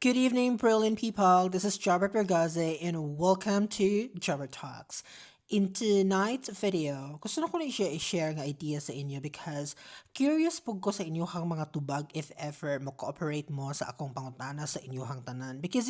Good evening, brilliant people. This is Jabber Pergaze and welcome to Jabber Talks. In tonight's video, gusto na ko na i-share nga idea sa inyo because curious po ko sa inyong mga tubag if ever mo cooperate mo sa akong pangutana sa inyong tanan. Because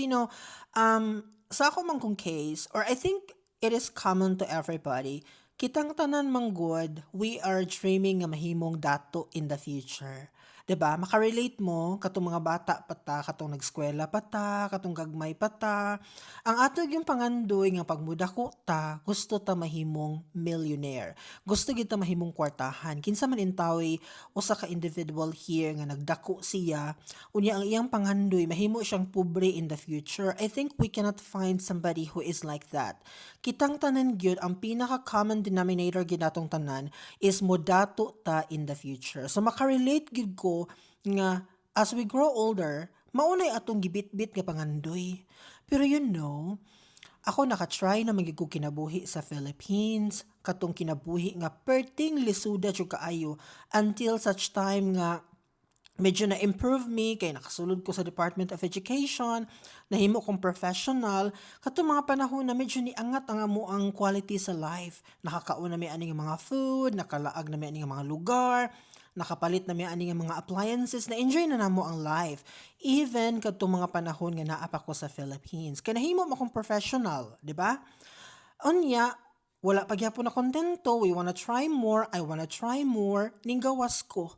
sa ako man kong case, or I think it is common to everybody, kitang tanan manggod, we are dreaming nga mahimong dato in the future. 'Di ba? Maka-relate mo katong mga bata pa ta, katong nag-eskwela pa ta, katong gagmay pa ta. Ang atog yung pangandoy nga pagmudako ta, gusto ta mahimong millionaire. Gusto gid ta mahimong kwartahan. Kinsa man intawi usa ka individual here nga nagdako siya, unya ang iyang pangandoy mahimo siyang pobre in the future. I think we cannot find somebody who is like that. Kitang tanan gyud ang pinaka common denominator gyud natong tanan is modato ta in the future. So maka-relate gyud ko nga as we grow older, maunay atong gibit-bit nga pangandoy. Pero ako naka-try na magiging kinabuhi sa Philippines, katong kinabuhi nga perting lisuda jud kaayo until such time nga medyo na-improve me kay nakasulod ko sa Department of Education, nahimo kong professional, katong mga panahon na medyo niangat ang amo ang quality sa life. Nakakauna may aning mga food, nakalaag na may aning mga lugar, nakapalit na may aning mga appliances, na enjoy na namo ang life. Even katong mga panahon nga naa pa ko sa Philippines. Kaya nahimo mo akong professional, di ba? Unya, wala pa gyapon na kontento, we wanna try more, I wanna try more, ning gawas ko.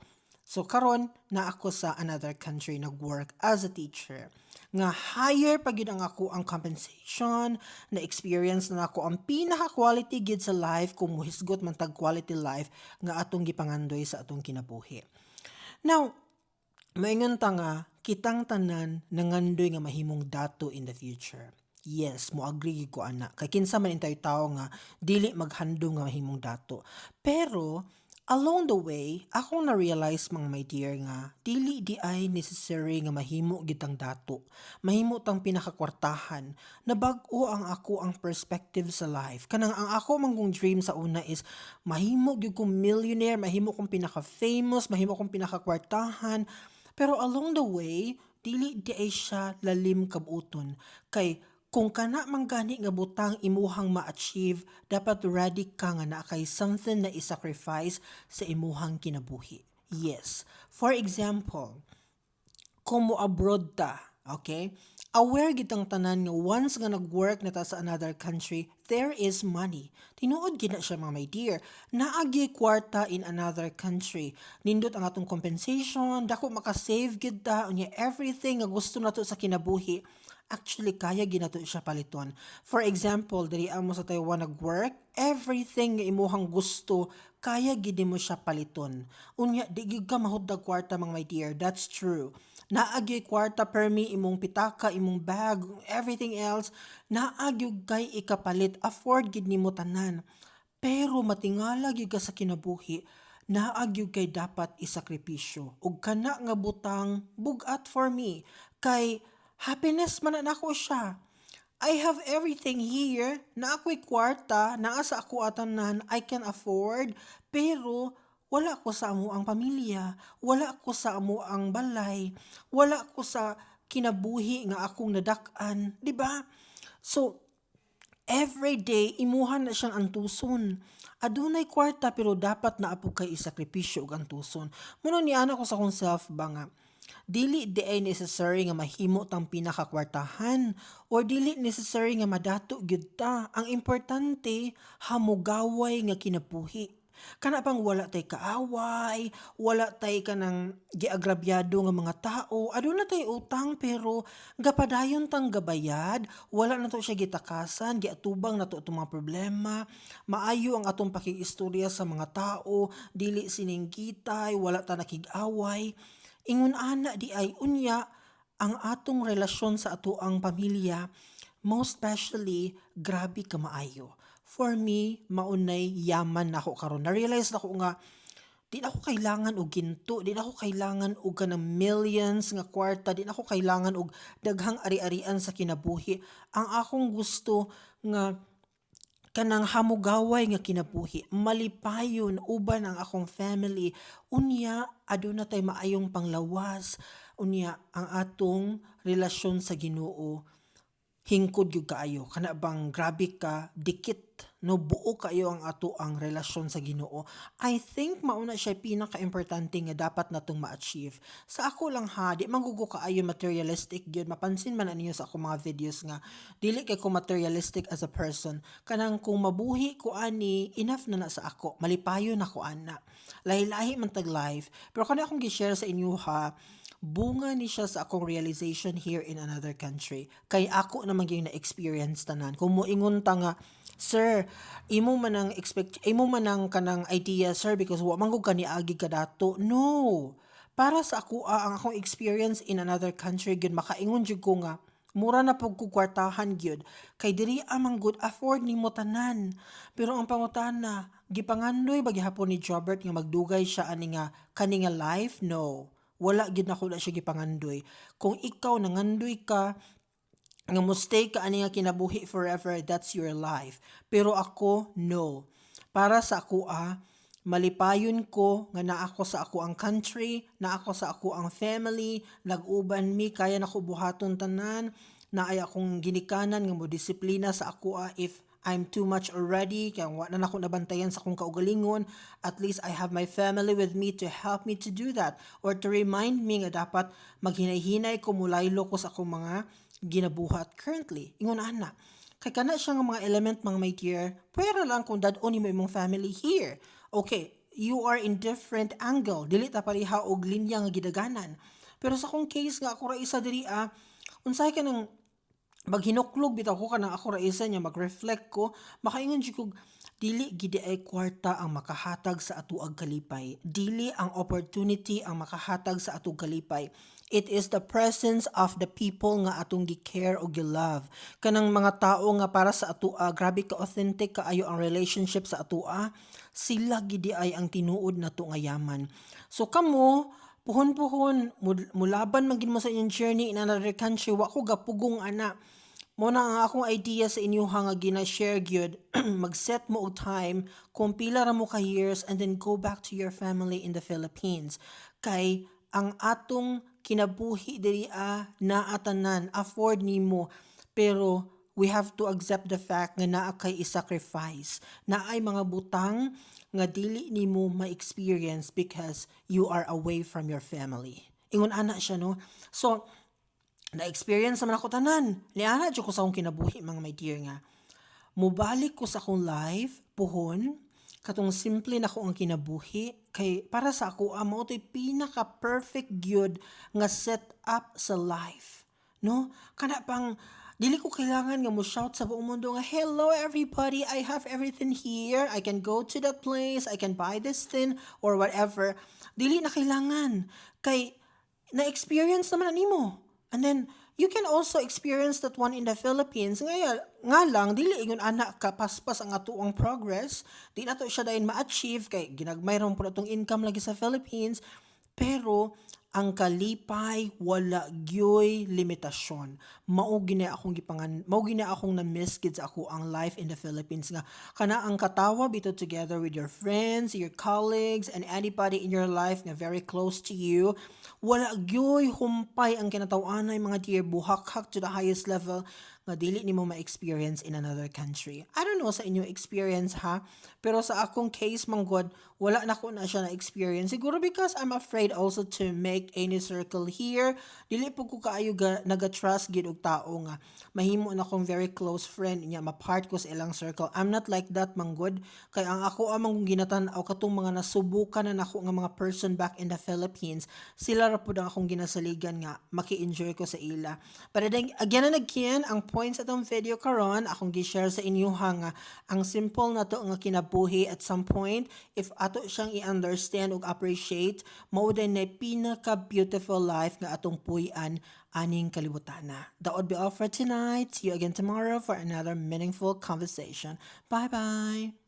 So karon na ako sa another country nag-work as a teacher. Nga higher pa gyud ang ako ang compensation, na experience na ako ang pinaka quality gid sa life kung muhisgot man tag quality life nga atong gipangandoy sa atong kinabuhi. Now, maingon ta nga kitang tanan nangandoy nga mahimong dato in the future. Yes, mo agree ko ana. Kay kinsa man intay tawo nga dili maghandom nga mahimong dato. Pero along the way, akong na-realize mga my dear nga, dili di ay necessary nga mahimo gitang dato. Mahimo tang pinakakwartahan. Nabag-o ang ako ang perspective sa life. Kanang ang ako manggong dream sa una is mahimo gyud kong millionaire, mahimo kong pinaka-famous, mahimo kong pinakakwartahan. Pero along the way, dili di ay siya lalim kabuton. Kay kung kana manggani nga butang imuhang ma-achieve, dapat ready ka nga na kay something na i-sacrifice sa imuhang kinabuhi. Yes. For example, kung mo abroad ta, okay? Aware gitang tanan nga once nga nag-work na ta sa another country, there is money. Tinuod gina siya mga my dear. Naagi kwarta in another country. Nindot ang atong compensation, dako makasave gid ta, unya everything nga gusto nato sa kinabuhi. Actually, kaya ginato siya paliton. For example, diri amo sa Taiwan nag-work, everything nga imuhang gusto, kaya gid mo siya paliton. Unya, di gyud ka mahuddag kwarta mga my dear, that's true. Naagyoy kwarta permi imong pitaka, imong bag, everything else, naagyoy kay ikapalit, afford gid nimo tanan. Pero matingala gyud ka sa kinabuhi, naagyoy kay dapat isakripisyo. Ug kana nga butang bugat for me kay happiness man na ako siya. I have everything here, na ako'y kwarta, naa sa ako atanan, I can afford, pero wala ko sa amo ang pamilya, wala ko sa amo ang balay, wala ko sa kinabuhi nga akong nadak-an, di ba? So, every day imuhan na siyang antuson. Adunay kwarta pero dapat na apo kay isakripisyo og antuson. Muno ni ana ko sa kong self ba nga, dili di ay necessary nga mahimo tang pinakakwartahan or dili necessary nga madato gyud ta. Ang importante hamugaway nga kinabuhi. Kana pang wala tay kaaway, wala tay kanang giagrabyado nga mga tao, aduna tay utang pero gapadayon tang gabayad, wala na to siya gitakasan, giatubang na to itong mga problema, maayo ang atong pakigistorya sa mga tao, dili siningkitay, wala ta nakig-away. Ingon ana di ay unya ang atong relasyon sa ato ang pamilya, most especially grabe ka maayo. For me, maunay yaman na ako karon. Na-realize na ko nga di na ako kailangan og ginto, di na ako kailangan og kanang millions nga kwarta, di na ako kailangan og daghang ari-arian sa kinabuhi. Ang akong gusto nga kanang hamugaway nga kinabuhi, malipayon uban ang akong family, unya aduna tay maayong panglawas, Unya ang atong relasyon sa Ginoo hingkod gyud kaayo kana bang grabe ka dikit no buo kayo ang ato ang relasyon sa Ginoo. I think mauna siya pinaka-importante nga dapat natong ma-achieve. Sa ako lang ha, di mangugo kaayo materialistic gyud. Mapansin man ninyo sa ako mga videos nga dili kay ko materialistic as a person. Kanang kung mabuhi ko ani enough na sa ako. Malipayon ako ana. Lahi-lahi man tag life. Pero kana akong gi-share sa inyo ha, bunga ni siya sa akong realization here in another country. Kay ako naman yung na-experience tanan. Kung moingon ta nga, sir, imo man ang kanang idea, sir, because wa man gud kani agi ka dato. No. Para sa ako ang akong experience in another country gyud makaingon jud ko nga mura na pug ko kwartahan gyud kay diri amang good afford nimo tanan. Pero ang pangutana, gipangandoy ba gihapon ni Jobert nga magdugay siya ani nga kani nga life? No. Wala gyud nako na siya gipangandoy. Kung ikaw nangandoy ka nga mo stay ka ani nga kinabuhi forever, that's your life. Pero ako, no. Para sa ako malipayon ko nga naa ako sa ako ang country, naa ako sa ako ang family, nag-uban mi, kaya nako buhaton tanan, naay akong ginikanan nga mo disiplina sa ako if I'm too much already, kaya wa na nako nabantayan sa akong kaugalingon, at least I have my family with me to help me to do that, or to remind me nga dapat maghinay-hinay ko mulaylo ko sa akong mga ginabuhat currently. Ingon ana. Kay kana siya nga mga element mga my dear, pwera lang kung dad-on mo imong family here. Okay, you are in different angle. Dili ta pareha og linya nga gidaganan. Pero sa akong case nga ako ra isa diri unsay ka nang maghinuklog bitaw ko kanang ako ra isa niya mag-reflect ko, makaingon jud kog dili gidi ay kwarta ang makahatag sa atuag kalipay. Dili ang opportunity ang makahatag sa atong kalipay. It is the presence of the people nga atong gi-care o gi-love. Kanang mga tao nga para sa atua, grabe ka authentic kaayo ang relationship sa atua, sila gidi ay ang tinuod nato nga yaman. So kamo, puhon-puhon, mulaban man gid mo sa inyong journey in another country, wa ko gapugong ana. Mo na ang akong idea sa inyo nga gina-share gyud, mag-set mo og time kung pila ra mo ka years and then go back to your family in the Philippines. Kay ang atong kinabuhi diri naatanan, afford nimo, pero we have to accept the fact nga naa kay i-sacrifice. Naay mga butang nga dili nimo ma-experience because you are away from your family. Ingon ana siya no. So na-experience naman ako tanan. Liana dyan ko sa akong kinabuhi mga my dear nga. Mubalik ko sa akong life, puhon, katong simple na ko ang kinabuhi, kay para sa ako, mo ito'y pinaka-perfect gyud nga set up sa life. No? Kana pang, dili ko kailangan nga mo shout sa buong mundo nga, hello everybody, I have everything here, I can go to that place, I can buy this thing, or whatever. Dili na kailangan. Kay, na-experience naman na nimo. And then, you can also experience that one in the Philippines. Nga lang, dili ingon anak kapaspas ang atuang progress. Di na to siya dahin ma-achieve kay ginagmay ron po natong income lagi sa Philippines. Pero, ang kalipay wala gyoy limitasyon. Mao gina akong na-miss gid sa ako ang life in the Philippines nga kana ang katawa bito together with your friends, your colleagues, and anybody in your life nga very close to you. Wala gyoy humpay ang kinataw-anay mga dear, buhak-hak to the highest level nga dili nimo ma-experience in another country. I don't know sa inyo experience ha, pero sa akong case manggod wala na ko na siya na experience. Siguro because I'm afraid also to make any circle here. Dili po ko kaayo naga-trust gid og tao nga mahimo na akong very close friend niya ma-part ko sa ilang circle. I'm not like that manggod. Kay ang ako amang ginatan-aw katong mga nasubukan na nako nga mga person back in the Philippines, sila ra pud ang akong ginasaligan nga maki-enjoy ko sa ila. But then, again and again, ang points atong video karon akong gi-share sa inyo nga ang simple na to nga kinabuhi at some point if ato siyang i-understand ug appreciate mao din na pinaka beautiful life nga atong puy-an aning kalibutana. That would be all for tonight. See you again tomorrow for another meaningful conversation. Bye bye.